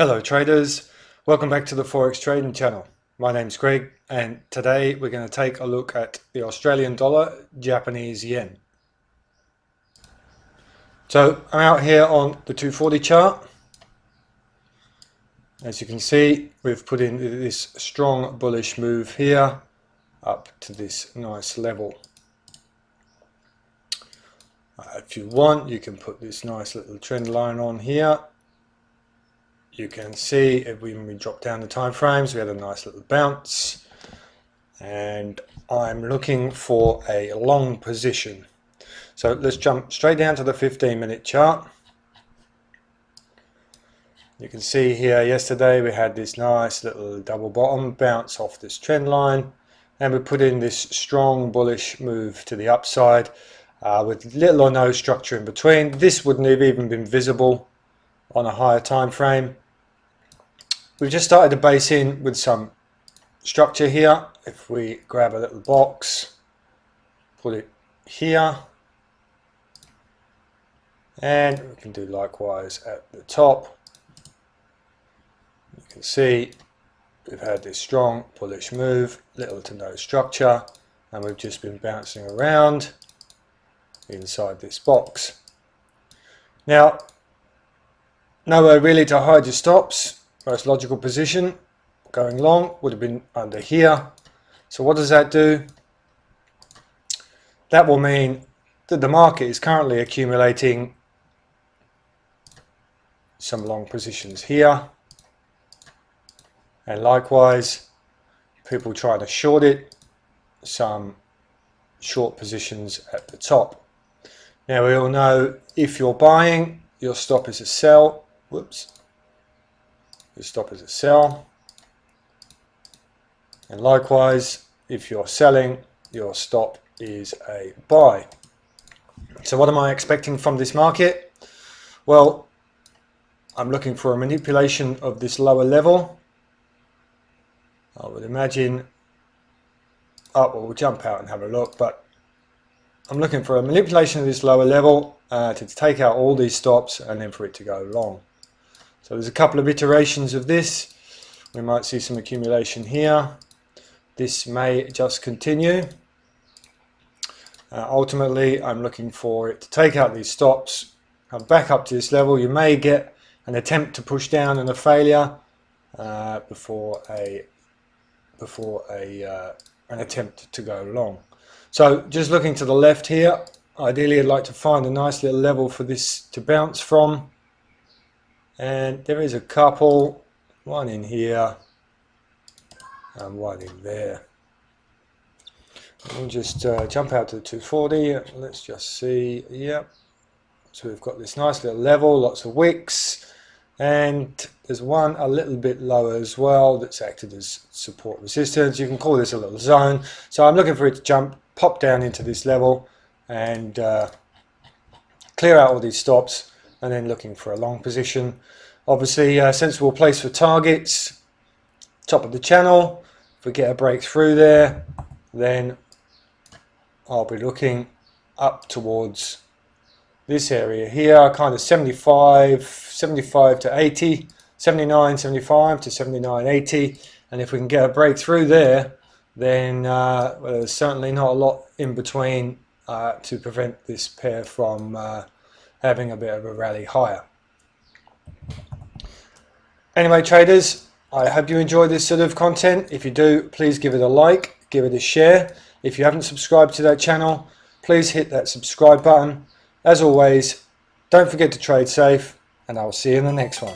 Hello traders, welcome back to the Forex Trading Channel. My name's Greg and today we're going to take a look at the Australian dollar, Japanese yen. So I'm out here on the 240 chart. As you can see, we've put in this strong bullish move here up to this nice level. If you want, you can put this nice little trend line on here. You can see if when we drop down the time frames, we had a nice little bounce, and I'm looking for a long position. So let's jump straight down to the 15-minute chart. You can see here yesterday we had this nice little double bottom bounce off this trend line, and we put in this strong bullish move to the upside with little or no structure in between. This wouldn't have even been visible on a higher time frame. We've just started to base in with some structure here. If we grab a little box, put it here, and we can do likewise at the top. You can see we've had this strong bullish move, little to no structure, and we've just been bouncing around inside this box. Now, nowhere really to hide your stops. Most logical position going long would have been under here. So what does that do? That will mean that the market is currently accumulating some long positions here, and likewise people trying to short it, some short positions at the top. Now we all know if you're buying, your stop is a sell. Whoops. Your stop is a sell, and likewise if you're selling, your stop is a buy. So what am I expecting from this market? Well, I'm looking for a manipulation of this lower level. I would imagine, we'll jump out and have a look, but I'm looking for a manipulation of this lower level to take out all these stops and then for it to go long. So there's a couple of iterations of this. We might see some accumulation here. This may just continue. Ultimately, I'm looking for it to take out these stops, come back up to this level. You may get an attempt to push down and a failure before an attempt to go long. So just looking to the left here, ideally I'd like to find a nice little level for this to bounce from. And there is a couple, one in here and one in there. We'll just jump out to the 240. Let's just see. Yep. So we've got this nice little level, lots of wicks, and there's one a little bit lower as well that's acted as support resistance. You can call this a little zone. So I'm looking for it to jump, pop down into this level and clear out all these stops, and then looking for a long position. Obviously, sensible place for targets, top of the channel. If we get a breakthrough there, then I'll be looking up towards this area here, kind of 75 to 80, 79, 75 to 79, 80. And if we can get a breakthrough there, then well, there's certainly not a lot in between to prevent this pair from having a bit of a rally higher. Anyway traders, I hope you enjoy this sort of content. If you do, please give it a like, give it a share. If you haven't subscribed to that channel, please hit that subscribe button. As always, don't forget to trade safe, and I will see you in the next one.